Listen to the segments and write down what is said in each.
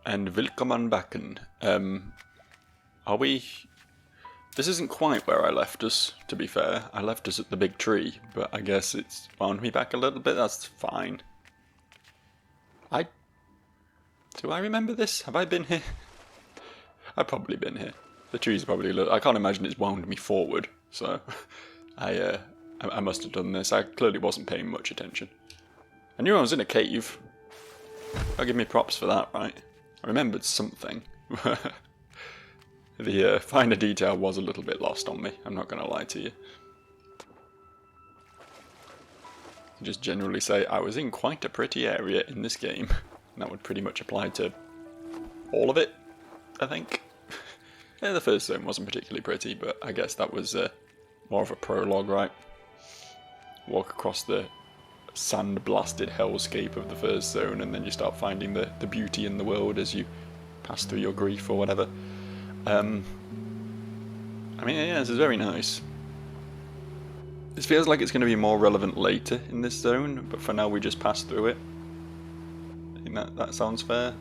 And willkommen backen. Are we... This isn't quite where I left us, to be fair. I left us at the big tree, but I guess it's wound me back a little bit. That's fine. Do I remember this? Have I been here? I've probably been here. The tree's probably a little... I can't imagine it's wound me forward, so... I must have done this. I clearly wasn't paying much attention. I knew I was in a cave. I'll give me props for that, right? I remembered something. The finer detail was a little bit lost on me, I'm not going to lie to you. I just generally say I was in quite a pretty area in this game. And that would pretty much apply to all of it, I think. Yeah, the first zone wasn't particularly pretty, but I guess that was more of a prologue, right? Walk across the sand-blasted hellscape of the first zone, and then you start finding the beauty in the world as you pass through your grief or whatever. I mean, yeah, this is very nice. This feels like it's going to be more relevant later in this zone, but for now we just pass through it. I think that sounds fair.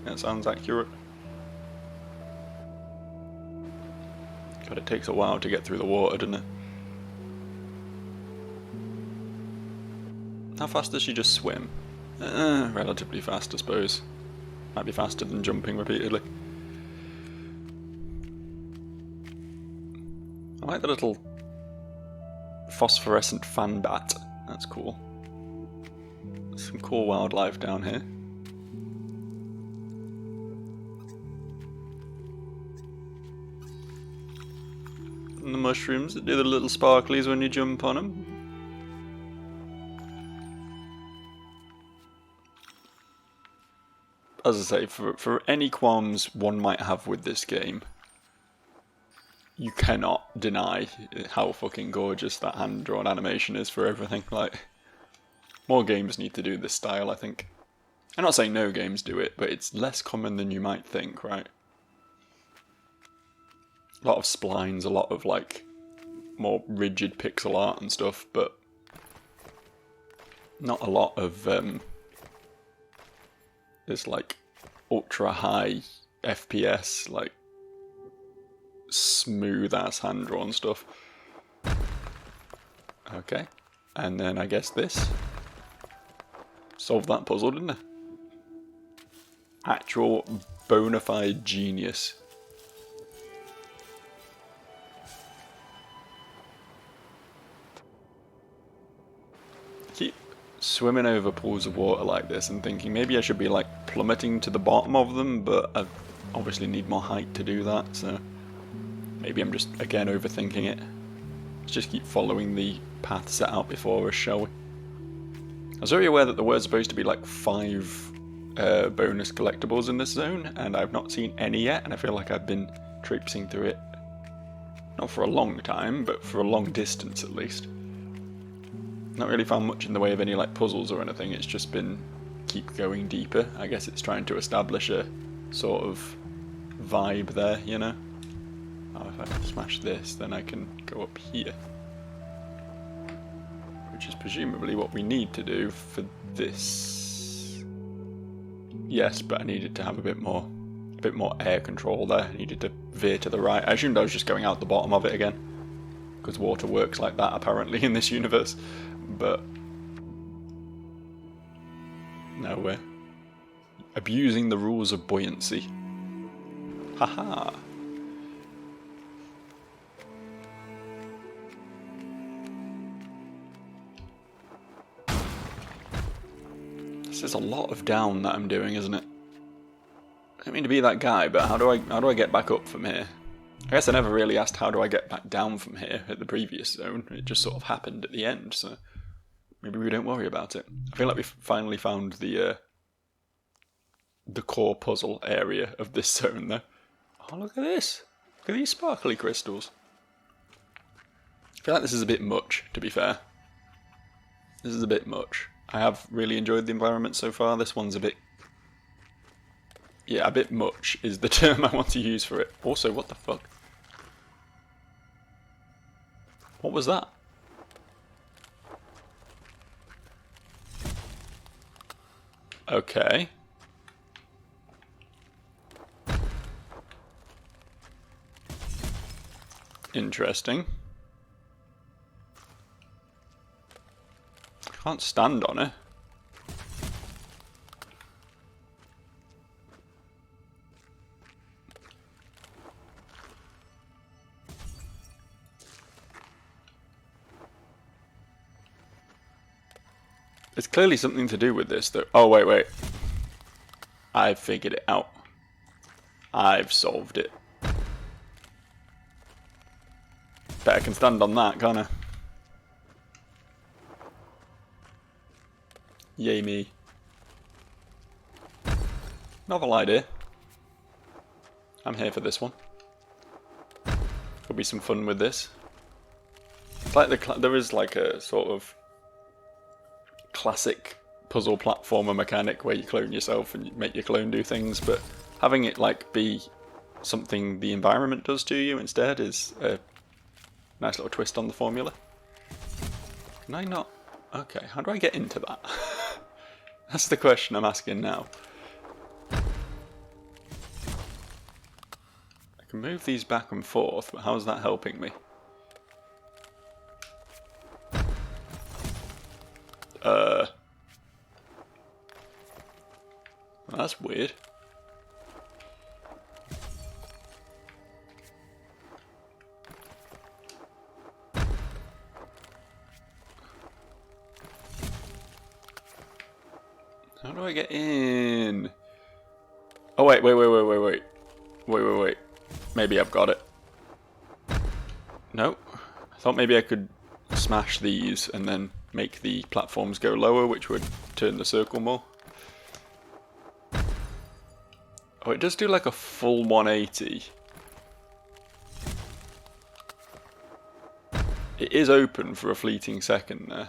That sounds accurate. God, it takes a while to get through the water, doesn't it? How fast does she just swim? Relatively fast, I suppose. Might be faster than jumping repeatedly. I like the little phosphorescent fan bat. That's cool. Some cool wildlife down here. And the mushrooms that do the little sparklies when you jump on them. As I say, for any qualms one might have with this game, you cannot deny how fucking gorgeous that hand-drawn animation is for everything. Like, more games need to do this style, I think. I'm not saying no games do it, but it's less common than you might think, right? A lot of splines, a lot of, like, more rigid pixel art and stuff, but not a lot of, this, like, ultra-high FPS, like, smooth-ass hand-drawn stuff. Okay, and then I guess this. Solved that puzzle, didn't it? Actual bona fide genius. Keep swimming over pools of water like this and thinking maybe I should be like plummeting to the bottom of them, but I obviously need more height to do that, so maybe I'm just, again, overthinking it. Let's just keep following the path set out before us, shall we? I was very aware that there were supposed to be like 5 bonus collectibles in this zone, and I've not seen any yet, and I feel like I've been traipsing through it, not for a long time, but for a long distance at least. Not really found much in the way of any like puzzles or anything, it's just been keep going deeper. I guess it's trying to establish a sort of vibe there, you know? Oh, if I smash this, then I can go up here. Which is presumably what we need to do for this. Yes, but I needed to have a bit more air control there. I needed to veer to the right. I assumed I was just going out the bottom of it again, because water works like that apparently in this universe. But no, we're abusing the rules of buoyancy. Haha. This is a lot of down that I'm doing, isn't it? I don't mean to be that guy, but how do I get back up from here? I guess I never really asked how do I get back down from here at the previous zone. It just sort of happened at the end, so maybe we don't worry about it. I feel like we finally found the core puzzle area of this zone, though. Oh, look at this! Look at these sparkly crystals. I feel like this is a bit much, to be fair. This is a bit much. I have really enjoyed the environment so far. This one's a bit... yeah, a bit much is the term I want to use for it. Also, what the fuck? What was that? Okay. interesting. I can't stand on it. There's clearly something to do with this, though. Oh, wait. I've figured it out. I've solved it. Bet I can stand on that, can't I? Yay me. Novel idea. I'm here for this one. Could be some fun with this. It's like there is like a sort of classic puzzle platformer mechanic where you clone yourself and you make your clone do things, but having it like be something the environment does to you instead is a nice little twist on the formula. Can I not? Okay, how do I get into that? That's the question I'm asking now. I can move these back and forth, but how is that helping me? That's weird. How do I get in? Oh wait. Maybe I've got it. No. I thought maybe I could smash these and then make the platforms go lower, which would turn the circle more. Oh, it does do like a full 180. It is open for a fleeting second there.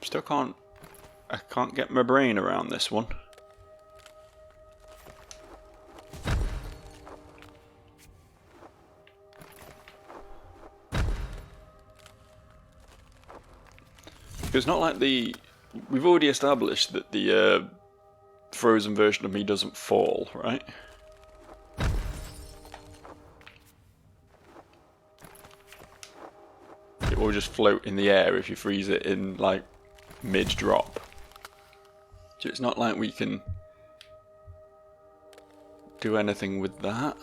Still I can't get my brain around this one. It's not like we've already established that the frozen version of me doesn't fall, right? It will just float in the air if you freeze it in like mid-drop. So it's not like we can do anything with that.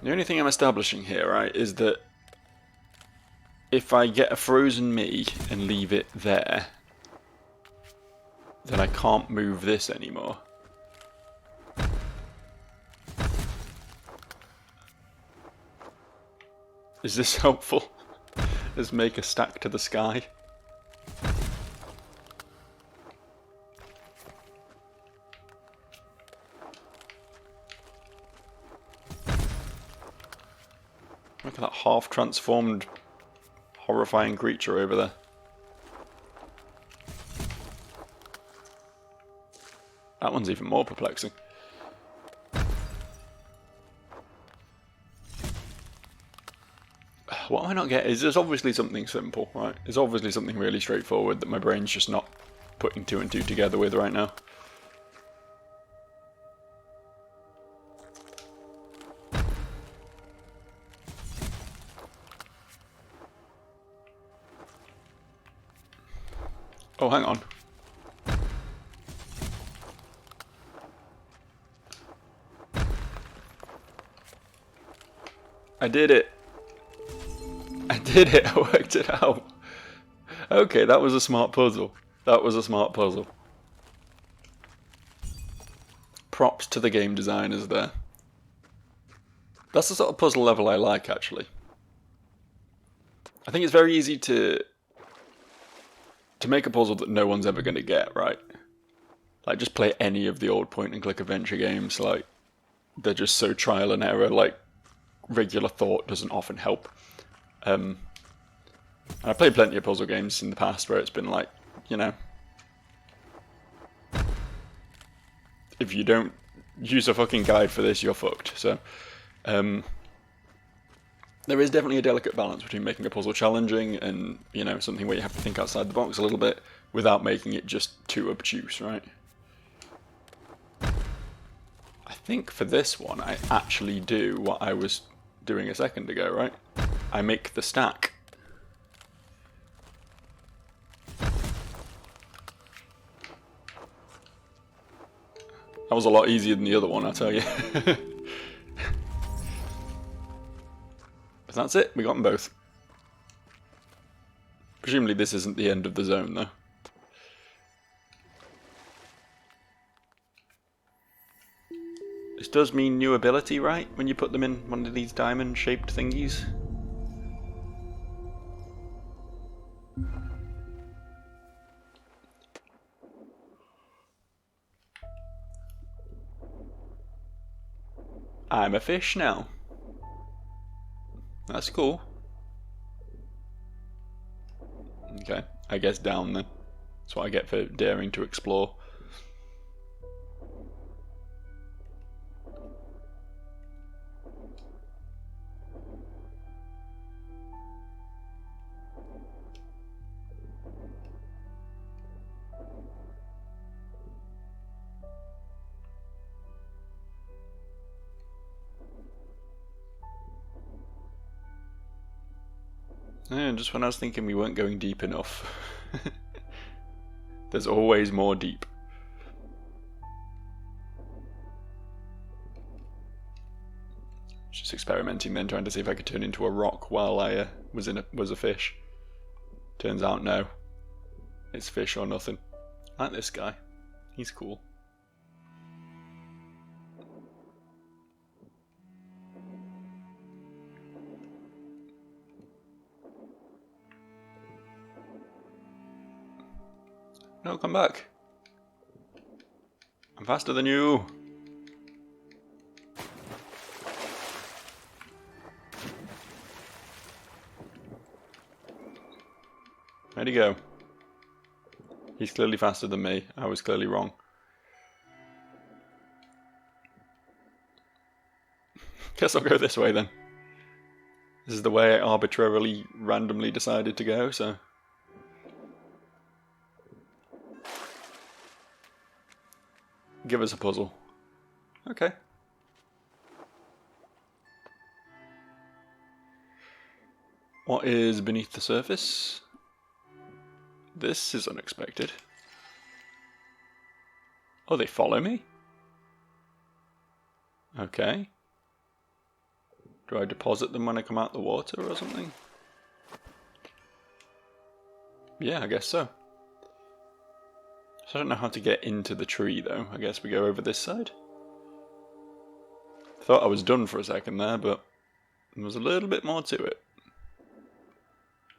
The only thing I'm establishing here, right, is that if I get a frozen me and leave it there, then I can't move this anymore. Is this helpful? Let's make a stack to the sky. Look at that half-transformed, horrifying creature over there. That one's even more perplexing. What am I not getting? There's obviously something simple, right? There's obviously something really straightforward that my brain's just not putting two and two together with right now. Oh, hang on. I did it. I did it. I worked it out. Okay, that was a smart puzzle. That was a smart puzzle. Props to the game designers there. That's the sort of puzzle level I like, actually. I think it's very easy to to make a puzzle that no one's ever going to get, right? Like, just play any of the old point-and-click adventure games. Like, they're just so trial and error. Like, regular thought doesn't often help. And I played plenty of puzzle games in the past where it's been like, you know, if you don't use a fucking guide for this, you're fucked. So, there is definitely a delicate balance between making a puzzle challenging and, you know, something where you have to think outside the box a little bit without making it just too obtuse, right? I think for this one, I actually do what I was doing a second ago, right? I make the stack. That was a lot easier than the other one, I tell you. But that's it, we got them both. Presumably this isn't the end of the zone, though. This does mean new ability, right? When you put them in one of these diamond-shaped thingies. I'm a fish now. That's cool. Okay, I guess down then. That's what I get for daring to explore. Yeah, just when I was thinking we weren't going deep enough. There's always more deep. Just experimenting then, trying to see if I could turn into a rock while I was a fish. Turns out no. It's fish or nothing. I like this guy. He's cool. No, come back. I'm faster than you. Where'd he go? He's clearly faster than me. I was clearly wrong. Guess I'll go this way then. This is the way I arbitrarily, randomly decided to go, so... Give us a puzzle. Okay. What is beneath the surface? This is unexpected. Oh, they follow me? Okay. Do I deposit them when I come out the water or something? Yeah, I guess so. So I don't know how to get into the tree though. I guess we go over this side. Thought I was done for a second there, but there was a little bit more to it.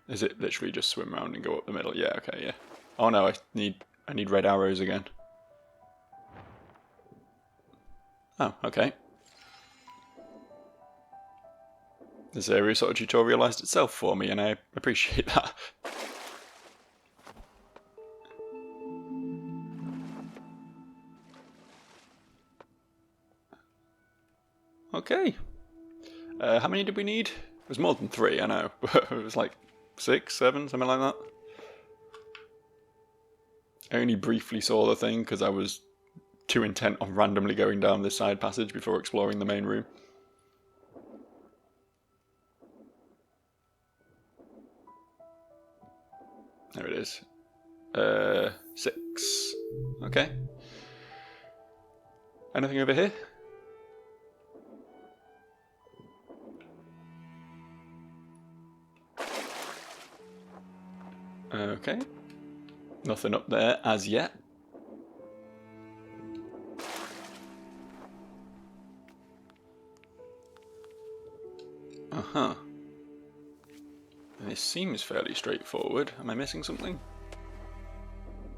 Is it literally just swim around and go up the middle? Yeah, okay, yeah. Oh no, I need red arrows again. Oh, okay. This area sort of tutorialized itself for me, and I appreciate that. Okay. How many did we need? It was more than 3, I know. But it was like 6, 7, something like that. I only briefly saw the thing because I was too intent on randomly going down this side passage before exploring the main room. There it is. 6. Okay. Anything over here? Okay. Nothing up there as yet. Uh-huh. This seems fairly straightforward. Am I missing something?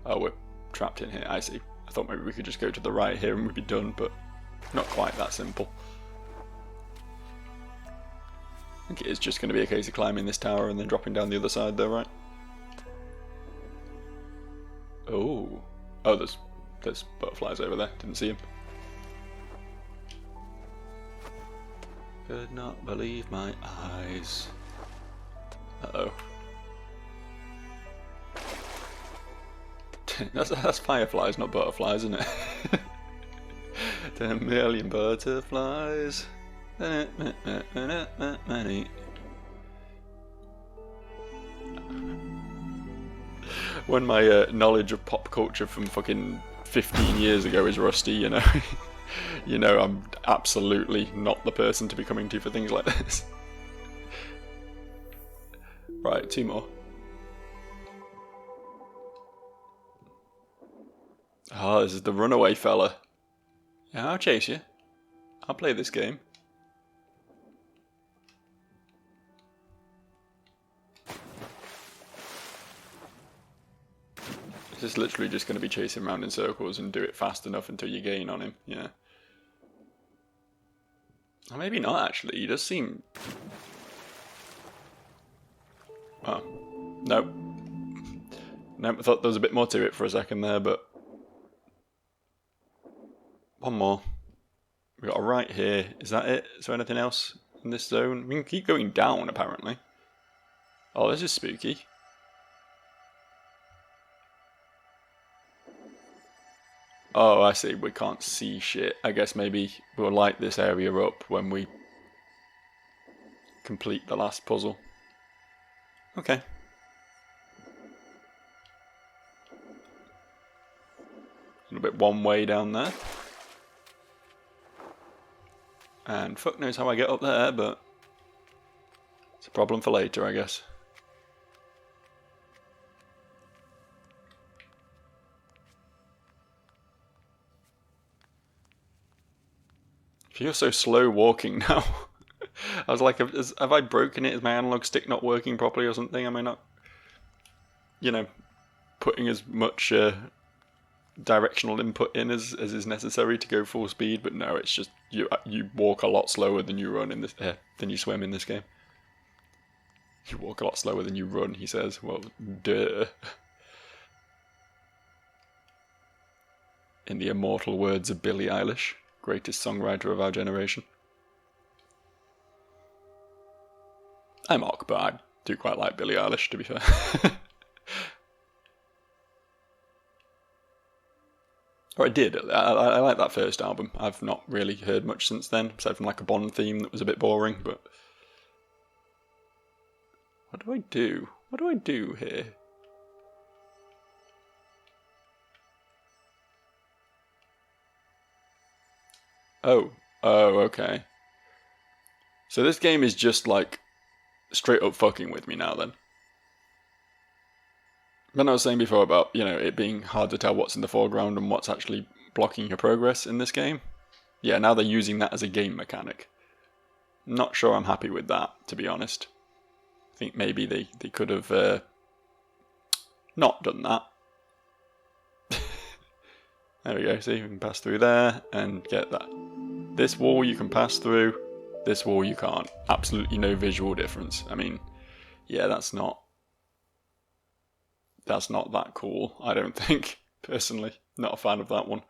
Oh, we're trapped in here, I see. I thought maybe we could just go to the right here and we'd be done, but not quite that simple. I think it is just going to be a case of climbing this tower and then dropping down the other side though, right? Oh. Oh, there's butterflies over there. Didn't see them. Could not believe my eyes. Uh-oh. That's fireflies, not butterflies, isn't it? 10 million butterflies. When my knowledge of pop culture from fucking 15 years ago is rusty, you know, you know I'm absolutely not the person to be coming to for things like this. Right, 2 more. Oh, this is the runaway fella. Yeah, I'll chase you. I'll play this game. It's literally just going to be chasing around in circles and do it fast enough until you gain on him, yeah. Or maybe not, actually. He does seem... Oh. Nope. Nope, I thought there was a bit more to it for a second there, but... One more. We got a right here. Is that it? Is there anything else in this zone? We can keep going down, apparently. Oh, this is spooky. Oh, I see. We can't see shit. I guess maybe we'll light this area up when we complete the last puzzle. Okay. A little bit one way down there. And fuck knows how I get up there, but it's a problem for later, I guess. I feel so slow walking now. I was like, have I broken it? Is my analog stick not working properly or something? Am I not, you know, putting as much directional input in as is necessary to go full speed? But no, it's just you walk a lot slower than you run in this than you swim in this game. You walk a lot slower than you run, he says. Well, duh. In the immortal words of Billie Eilish, greatest songwriter of our generation. I mock, but I do quite like Billie Eilish, to be fair. Or I did. I like that first album. I've not really heard much since then, aside from like a Bond theme that was a bit boring, but... What do I do? What do I do here? Oh, okay. So this game is just like straight up fucking with me now then. When I was saying before about, you know, it being hard to tell what's in the foreground and what's actually blocking your progress in this game. Yeah, now they're using that as a game mechanic. Not sure I'm happy with that, to be honest. I think maybe they could have not done that. There we go, see, we can pass through there and get that. This wall you can pass through, this wall you can't. Absolutely no visual difference. I mean, yeah, that's not that cool, I don't think, personally. Not a fan of that one.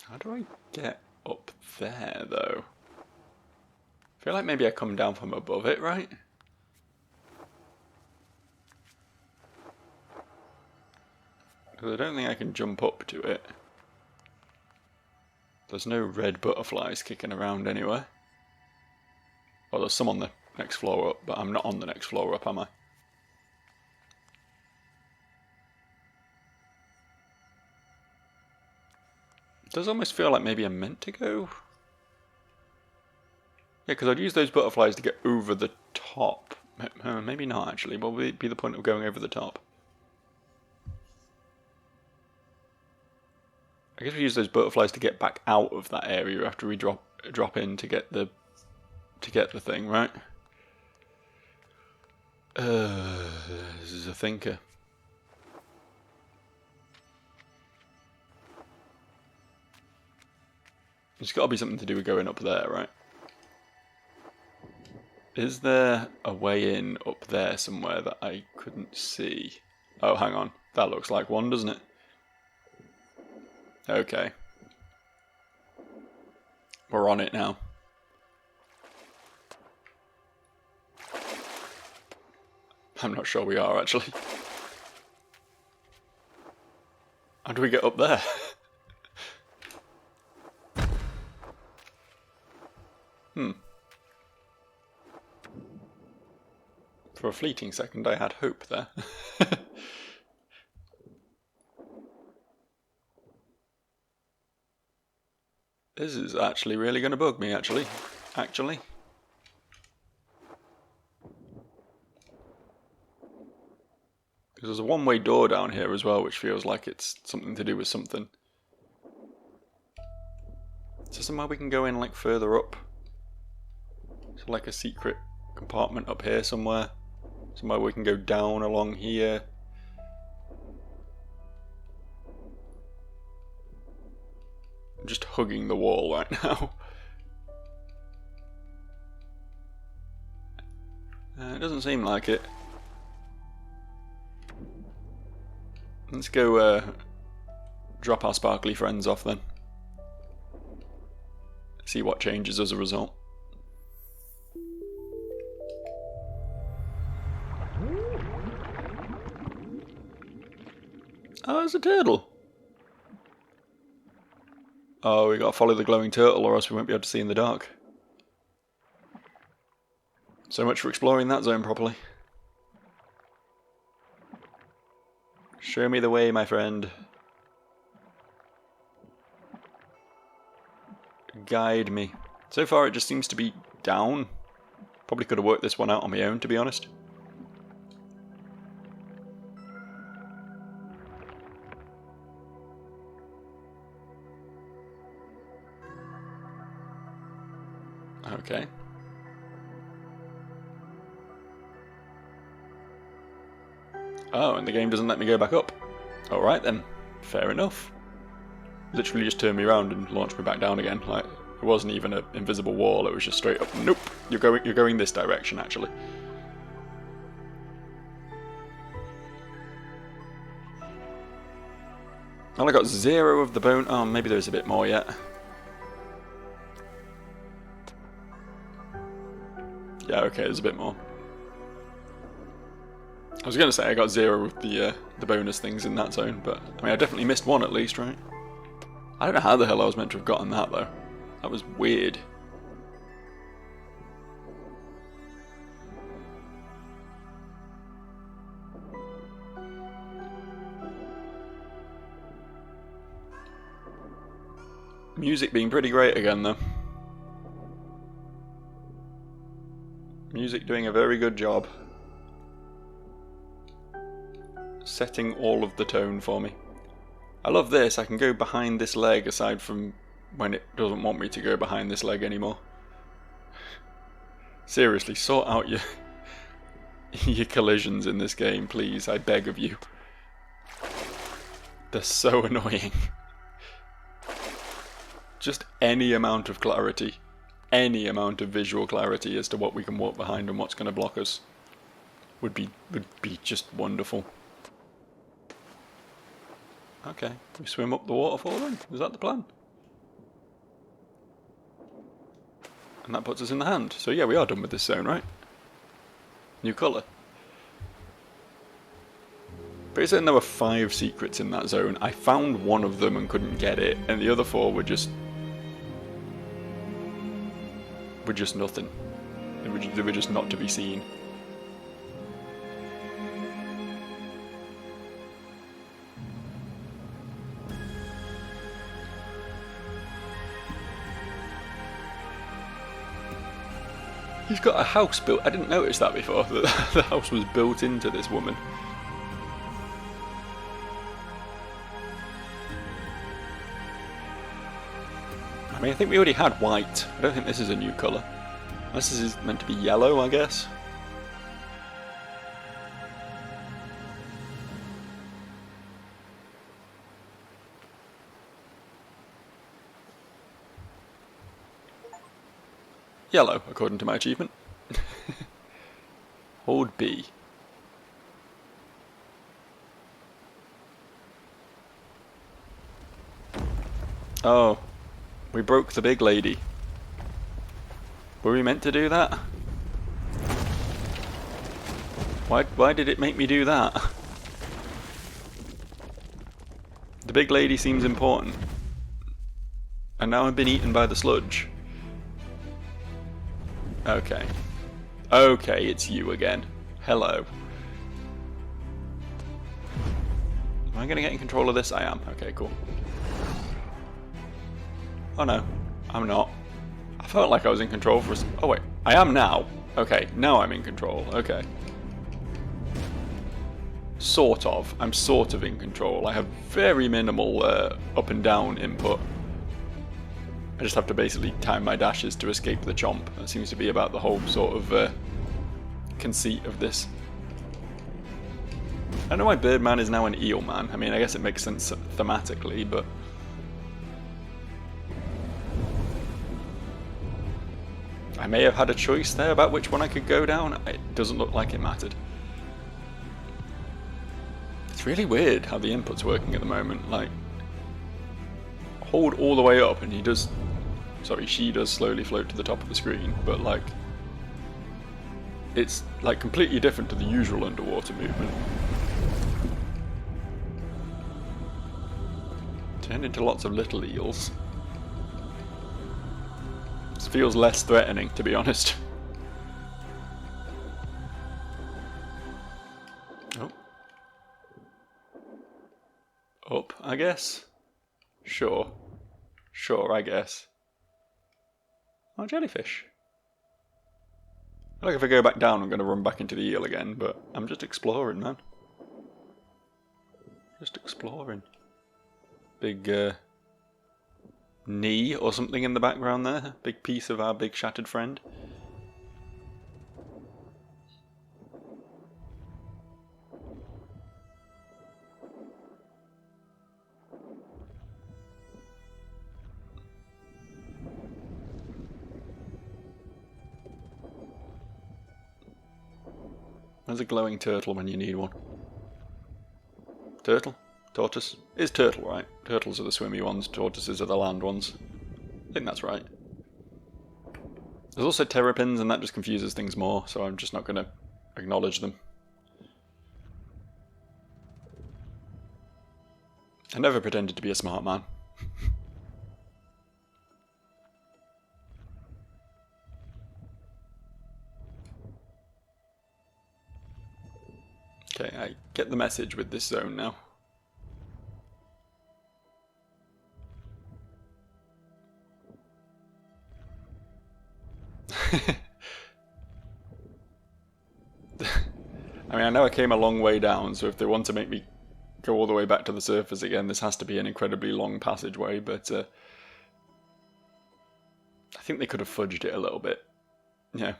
How do I get up there, though? I feel like maybe I come down from above it, right? Because I don't think I can jump up to it. There's no red butterflies kicking around anywhere. Well, there's some on the next floor up, but I'm not on the next floor up, am I? It does almost feel like maybe I'm meant to go. Yeah, because I'd use those butterflies to get over the top. Maybe not, actually. What would be the point of going over the top? I guess we use those butterflies to get back out of that area after we drop in to get the thing, right? This is a thinker. It's got to be something to do with going up there, right? Is there a way in up there somewhere that I couldn't see? Oh, hang on. That looks like one, doesn't it? Okay. We're on it now. I'm not sure we are, actually. How do we get up there? For a fleeting second, I had hope there. This is actually really going to bug me, actually. Because there's a one-way door down here as well, which feels like it's something to do with something. So somewhere we can go in, like, further up. So like a secret compartment up here somewhere. Somewhere we can go down along here. I'm just hugging the wall right now. It doesn't seem like it. Let's go drop our sparkly friends off then. See what changes as a result. Oh, it's a turtle. Oh, we gotta follow the glowing turtle or else we won't be able to see in the dark. So much for exploring that zone properly. Show me the way, my friend. Guide me. So far it just seems to be down. Probably could have worked this one out on my own, to be honest. Okay. Oh, and the game doesn't let me go back up. Alright then. Fair enough. Literally just turned me around and launched me back down again. Like, it wasn't even an invisible wall, it was just straight up. Nope. You're going this direction, actually. Well, I got 0 of the bone. Oh, maybe there's a bit more yet. Yeah, okay, there's a bit more. I was going to say I got 0 of the bonus things in that zone, but I mean I definitely missed one at least, right? I don't know how the hell I was meant to have gotten that though. That was weird. Music being pretty great again though. Music doing a very good job. Setting all of the tone for me. I love this, I can go behind this leg aside from when it doesn't want me to go behind this leg anymore. Seriously, sort out your your collisions in this game, please, I beg of you. They're so annoying. Just any amount of clarity, any amount of visual clarity as to what we can walk behind and what's going to block us would be just wonderful. Okay, we swim up the waterfall then? Is that the plan? And that puts us in the hand. So yeah, we are done with this zone, right? New colour. But it's saying there were 5 secrets in that zone. I found one of them and couldn't get it, and the other 4 were just nothing. They were just not to be seen. He's got a house built. I didn't notice that before, that the house was built into this woman. I mean, I think we already had white. I don't think this is a new colour. Unless this is meant to be yellow, I guess. Yellow, according to my achievement. Hold B. Oh, we broke the big lady. Were we meant to do that? Why did it make me do that? The big lady seems important. And now I've been eaten by the sludge. Okay. Okay, it's you again. Hello. Am I gonna get in control of this? I am. Okay, cool. Oh no, I'm not. I felt like I was in control for a... Oh wait, I am now. Okay, now I'm in control. Okay. Sort of. I'm sort of in control. I have very minimal up and down input. I just have to basically time my dashes to escape the chomp. That seems to be about the whole sort of conceit of this. I don't know why Birdman is now an eel man. I mean, I guess it makes sense thematically, but... I may have had a choice there about which one I could go down. It doesn't look like it mattered. It's really weird how the input's working at the moment. Like, hold all the way up and he does... Sorry, she does slowly float to the top of the screen, but like... It's like completely different to the usual underwater movement. Turned into lots of little eels. This feels less threatening, to be honest. Oh. Up, I guess. Sure. Sure, I guess. Oh, jellyfish. I feel like if I go back down, I'm going to run back into the eel again, but I'm just exploring, man. Just exploring. Big, knee or something in the background there. Big piece of our big shattered friend. There's a glowing turtle when you need one. Turtle? Tortoise? It's turtle, right? Turtles are the swimmy ones, tortoises are the land ones. I think that's right. There's also terrapins, and that just confuses things more, so I'm just not going to acknowledge them. I never pretended to be a smart man. Okay, I get the message with this zone now. I mean, I know I came a long way down, so if they want to make me go all the way back to the surface again, this has to be an incredibly long passageway, but I think they could have fudged it a little bit. Yeah.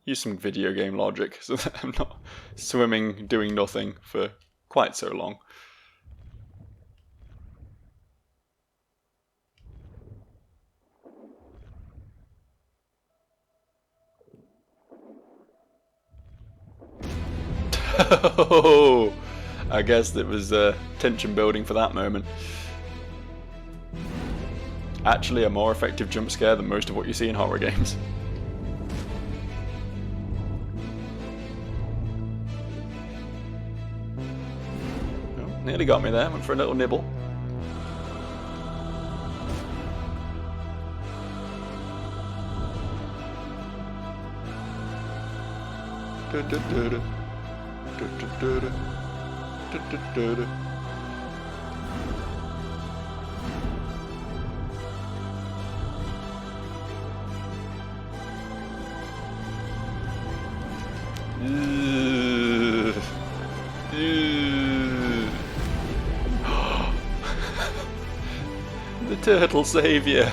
Use some video game logic so that I'm not swimming, doing nothing for quite so long. Oh, I guess it was tension building for that moment. Actually a more effective jump scare than most of what you see in horror games. Nearly got me there, went for a little nibble. The turtle savior.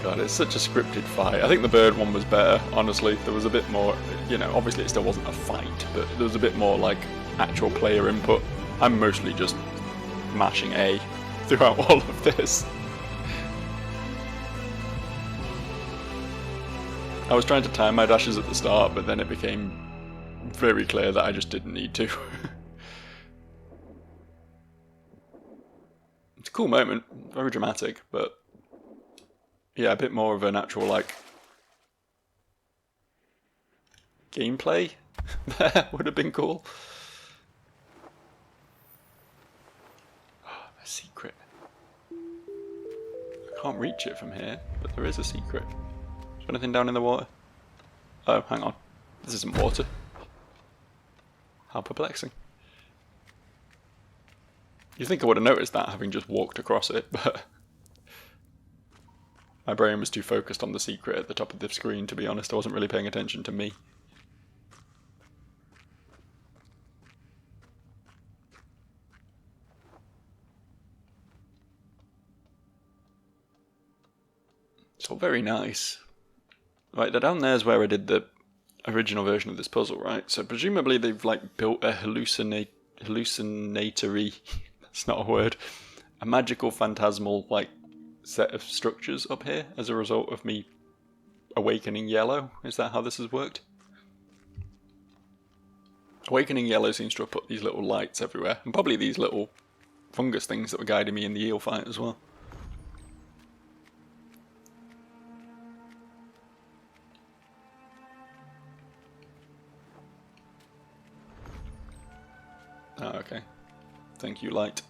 God, it's such a scripted fight. I think the bird one was better, honestly. There was a bit more, you know, obviously it still wasn't a fight, but there was a bit more, like, actual player input. I'm mostly just mashing A throughout all of this. I was trying to time my dashes at the start, but then it became very clear that I just didn't need to. It's a cool moment, very dramatic, but yeah, a bit more of an actual, like, gameplay there would have been cool. Oh, a secret. I can't reach it from here, but there is a secret. Is there anything down in the water? Oh, hang on. This isn't water. How perplexing. You'd think I would have noticed that, having just walked across it, but my brain was too focused on the secret at the top of the screen, to be honest. I wasn't really paying attention to me. It's all very nice. Right, down there's where I did the original version of this puzzle, right? So presumably they've, like, built a hallucinatory... that's not a word. A magical, phantasmal, like, set of structures up here as a result of me awakening yellow. Is that how this has worked? Awakening yellow seems to have put these little lights everywhere, and probably these little fungus things that were guiding me in the eel fight as well. Oh, okay. Thank you, light.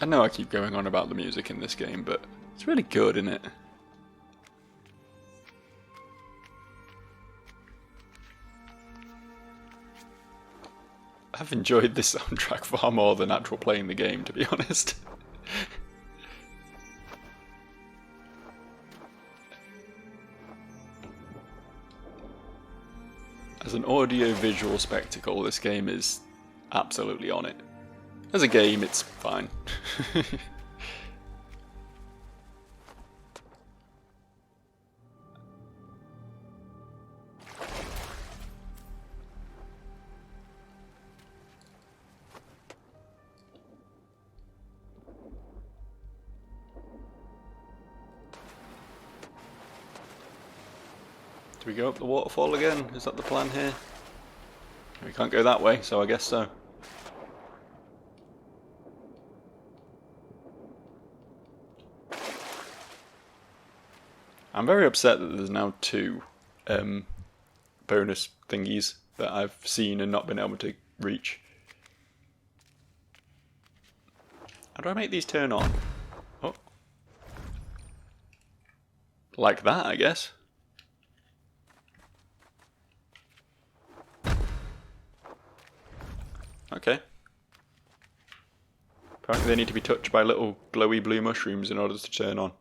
I know I keep going on about the music in this game, but it's really good, isn't it? I've enjoyed this soundtrack far more than actual playing the game, to be honest. As an audio-visual spectacle, this game is absolutely on it. As a game, it's fine. Do we go up the waterfall again? Is that the plan here? We can't go that way, so I guess so. I'm very upset that there's now two bonus thingies that I've seen and not been able to reach. How do I make these turn on? Oh. Like that, I guess. Okay. Apparently they need to be touched by little glowy blue mushrooms in order to turn on.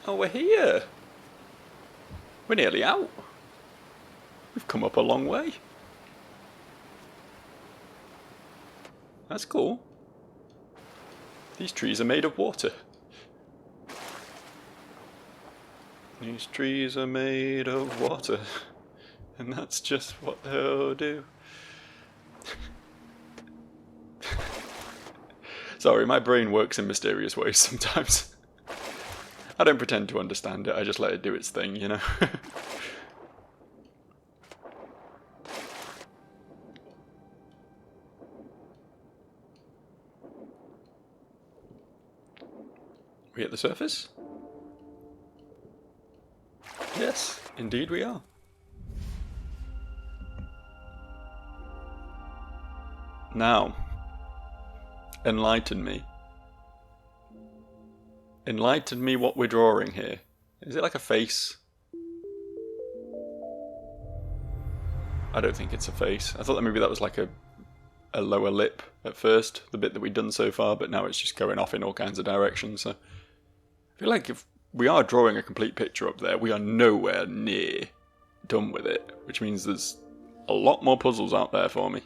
Oh, we're here! We're nearly out. We've come up a long way. That's cool. These trees are made of water. These trees are made of water. And that's just what they'll do. Sorry, my brain works in mysterious ways sometimes. I don't pretend to understand it, I just let it do its thing, you know? We at the surface? Yes, indeed we are. Now, enlighten me. Enlighten me what we're drawing here. Is it like a face? I don't think it's a face. I thought that maybe that was like a lower lip at first, the bit that we'd done so far, but now it's just going off in all kinds of directions, so... I feel like if we are drawing a complete picture up there, we are nowhere near done with it, which means there's a lot more puzzles out there for me.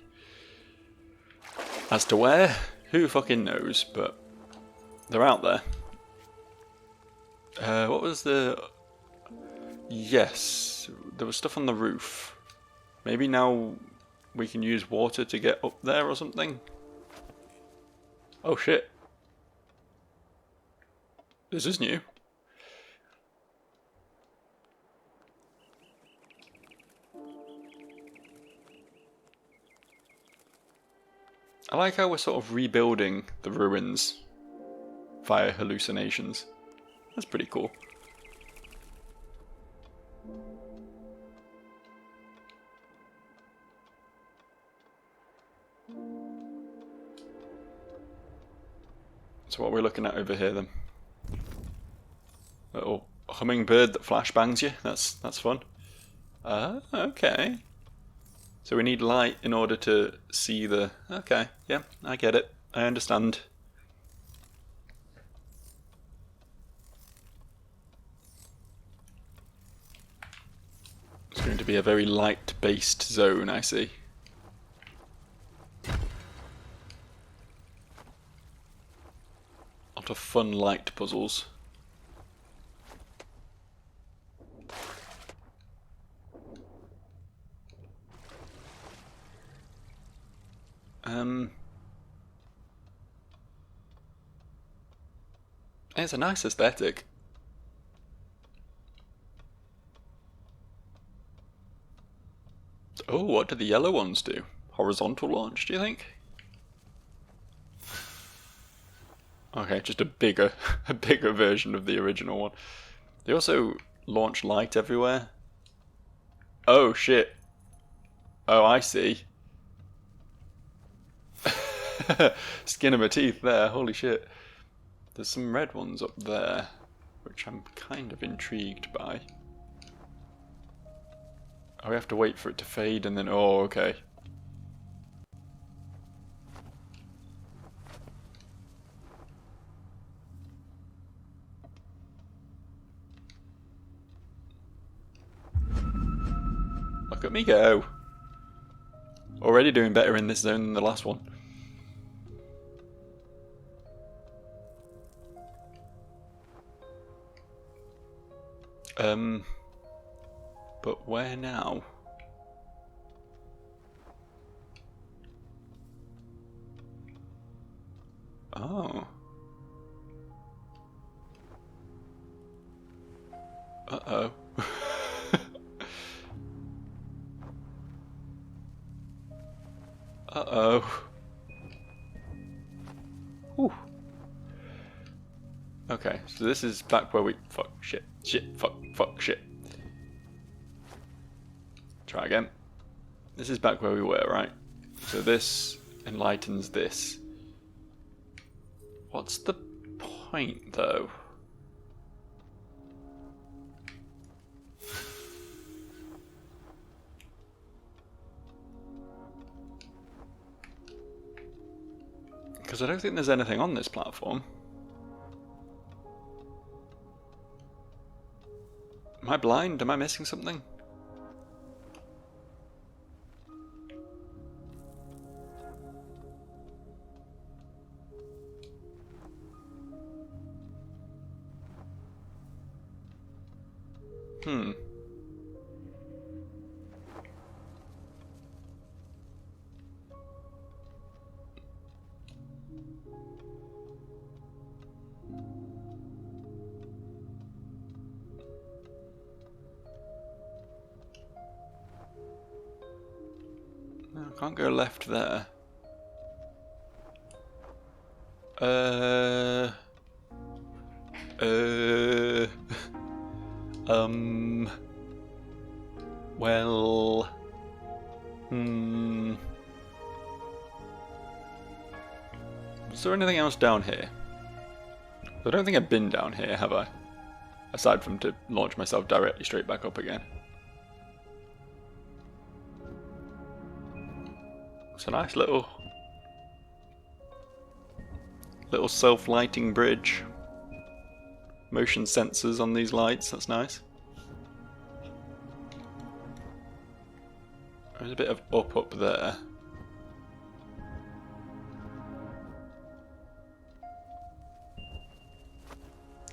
As to where, who fucking knows, but they're out there. What was the... Yes, there was stuff on the roof. Maybe now we can use water to get up there or something? Oh shit. This is new. I like how we're sort of rebuilding the ruins via hallucinations. That's pretty cool. So what are we looking at over here then? Little hummingbird that flashbangs you. That's fun. Okay. So we need light in order to see the... Okay, yeah, I get it. I understand. It's going to be a very light-based zone, I see. A lot of fun light puzzles. It's a nice aesthetic. Oh, what do the yellow ones do? Horizontal launch, do you think? Okay, just a bigger version of the original one. They also launch light everywhere. Oh shit. Oh, I see. Skin of my teeth there, holy shit. There's some red ones up there, which I'm kind of intrigued by. Oh, we have to wait for it to fade and then... Oh, okay. Look at me go. Already doing better in this zone than the last one. But where now? Oh. Uh-oh. Uh-oh. Whew. Okay, so this is back where we... Fuck, shit, fuck, shit. Try again. This is back where we were, right? So this enlightens this. What's the point, though? Because I don't think there's anything on this platform. Am I blind? Am I missing something? No, I can't go left there. Well... Is there anything else down here? I don't think I've been down here, have I? Aside from to launch myself directly straight back up again. It's a nice little self-lighting bridge. motion sensors on these lights. That's nice. There's a bit of up there.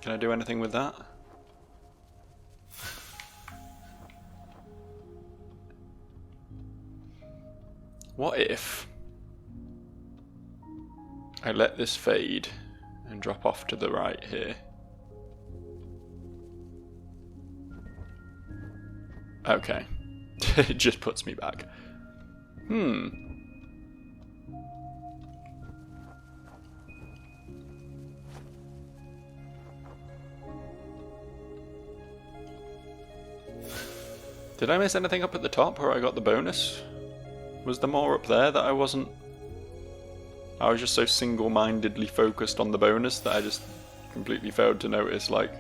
Can I do anything with that? What if I let this fade and drop off to the right here? Okay. It just puts me back. Did I miss anything up at the top where I got the bonus? Was there more up there that I wasn't... I was just so single-mindedly focused on the bonus that I just completely failed to notice, like,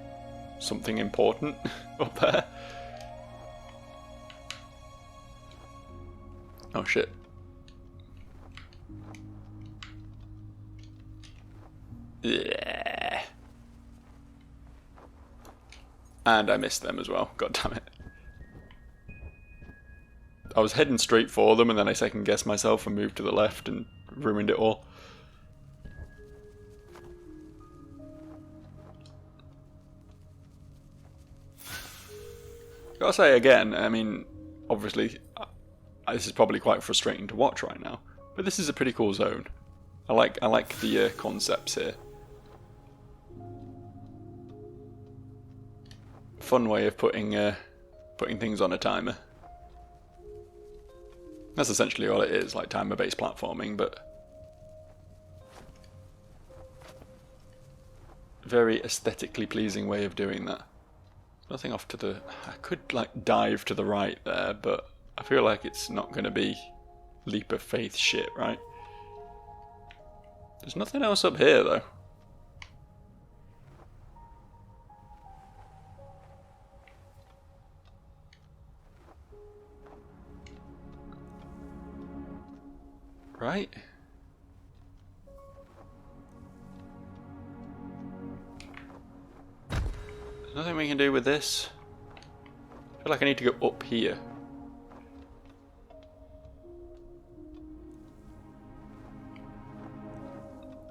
something important up there. Oh shit. Yeah. And I missed them as well, god damn it. I was heading straight for them and then I second guessed myself and moved to the left and ruined it all. Gotta say again, I mean, obviously, this is probably quite frustrating to watch right now, but this is a pretty cool zone. I like the concepts here. Fun way of putting things on a timer. That's essentially all it is, like timer-based platforming, but very aesthetically pleasing way of doing that. Nothing off to the... I could like dive to the right there, but I feel like it's not going to be leap of faith shit, right? There's nothing else up here though. Right? There's nothing we can do with this. I feel like I need to go up here.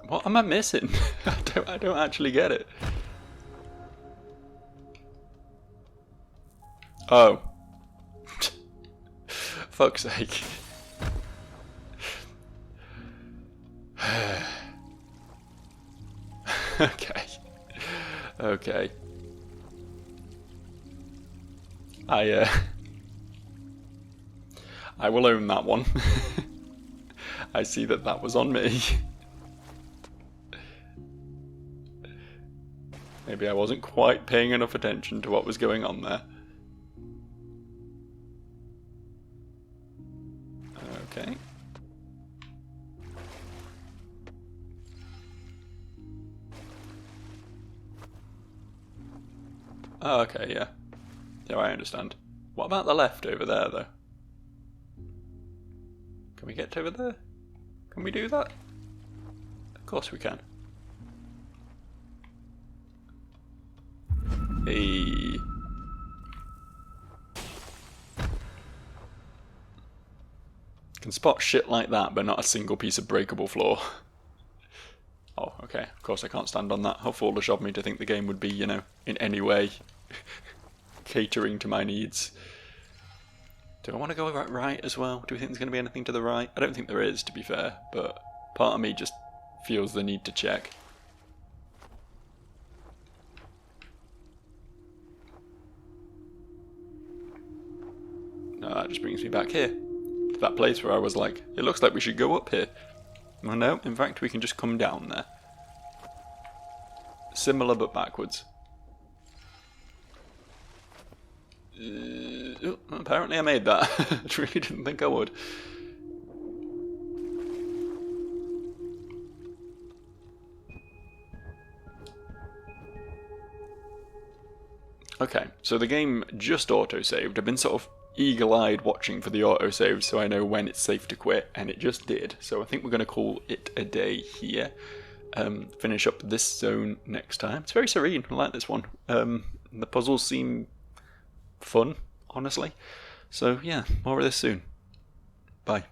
What am I missing? I don't actually get it. Oh. Fuck's sake. Okay. Okay. I will own that one. I see that that was on me. Maybe I wasn't quite paying enough attention to what was going on there. Okay. Oh, okay, yeah. Yeah, I understand. What about the left over there, though? Can we get over there? Can we do that? Of course we can. Hey. Can spot shit like that, but not a single piece of breakable floor. Oh, okay. Of course I can't stand on that. How foolish of me to think the game would be, you know, in any way catering to my needs. Do I want to go right as well? Do we think there's going to be anything to the right? I don't think there is, to be fair, but part of me just feels the need to check. No, that just brings me back here. To that place where I was like, it looks like we should go up here. Well, no, in fact we can just come down there. Similar but backwards. Apparently I made that. I really didn't think I would. Okay, so the game just auto-saved. I've been sort of eagle-eyed watching for the auto-save so I know when it's safe to quit, and it just did. So I think we're going to call it a day here. finish up this zone next time. It's very serene. I like this one. The puzzles seem fun, honestly. So yeah, more of this soon. Bye.